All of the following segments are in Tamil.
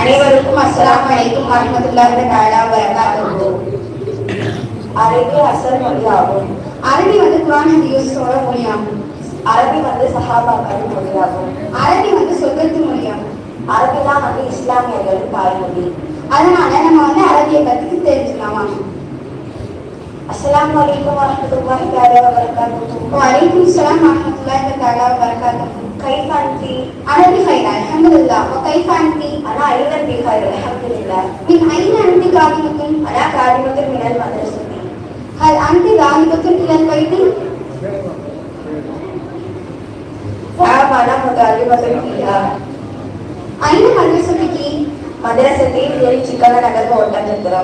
அனைவருக்கும் அஸ்ஸலாமு அலைக்கும் வரஹ்மத்துல்லாஹி தஆலா வபரகாத்துஹு. அரபி அசல் மொழியாகும். அரபி குர்ஆன் ஹதீஸோட மொழியாகும். அரபி சஹாபாக்கள் மொழியாகும். அரபி சொர்க்கத்து மொழியாகும். அரபி தான் இஸ்லாமியர்களின் தாய்மொழி. அதனால நம்ம அரபியை பத்தி தெரிஞ்சுக்கலாமா? அஸ்ஸலாமு அலைக்கும் வரஹ்மத்துல்லாஹி தஆலா வபரகாத்துஹு. வலைக்கும் ஸலாம் வரஹ்மத்துல்லாஹி தஆலா வபரகாத்துஹு. கைஃப அன்தி? அரபி خير الحمد لله. وكيف أنت؟ أنا أيضا بخير الحمد لله. من أين أنت قادمة؟ أنا قادمة من المدرسة. هل أنت ذاهبة إلى البيت؟ نعم أنا مذاهبة فيها. أين مدرستك؟ مدرستي في चिकननगर कोटनगर.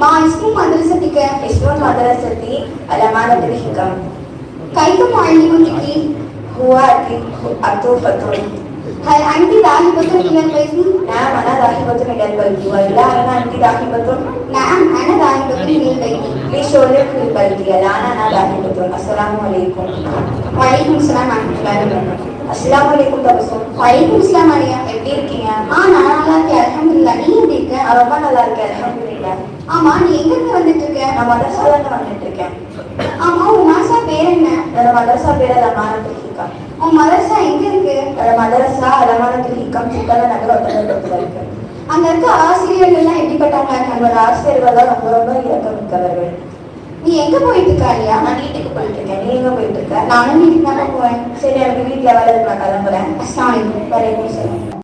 ما اسم مدرستك؟ اسم مدرستي الأمانة الحكم. كيف معلمتك؟ هو الطوفة. هل أنت ذاهبة إلى البيت؟ نعم أنا ذاهبة إلى البيت. وإلا أين أنت ذاهبة؟ نعم أنا ذاهبة إلى البيت. لشغلك في البيت. الآن أنا ذاهبة. السلام عليكم. وعليكم السلام ورحمة الله وبركاته. அஸ்ஸலாமு அலைக்கும் தபசும். வலைக்கும் இஸ்லாம் அலியா, எப்படி இருக்கீங்க? நான் நல்லா இருக்கேன் அல்ஹம்துலில்லாஹ். நீ எப்படி இருக்க? ரொம்ப நல்லா இருக்கேன் அல்ஹம்துலில்லாஹ். ஆமா, நீ எங்க இருந்து வந்துட்டு இருக்க? நான் மதரசால இருந்து வந்துட்டு இருக்கேன். ஆமா, உன் மதரசா பேர் என்ன? என்னோட மதரசா பேர் அலமானத்துல் ஹிகம். உன் மதரசா எங்க இருக்கு? என்னோட மதரசா அலமானத்துல் ஹிகம் चिकननगर ஒட்டகத்துல இருக்கு. அங்க இருக்க ஆசிரியர்கள் எல்லாம் எப்படிப்பட்டவங்க? நம்மளோட ஆசிரியர்கள் தான் ரொம்ப இரக்கமிக்கவர்கள். நீ எங்க போயிட்டு இருக்கா? இல்லையா, நான் வீட்டுக்கு போயிட்டு இருக்கேன். நீ எங்க போயிட்டு இருக்க? நானும் வீட்டுக்கு தான் போவேன். சரி, எனக்கு வீட்டுல வேலை இருக்கு, நான் கிளம்புறேன். அஸ்ஸலாமு அலைக்கும். வலைக்கும் சலாம்.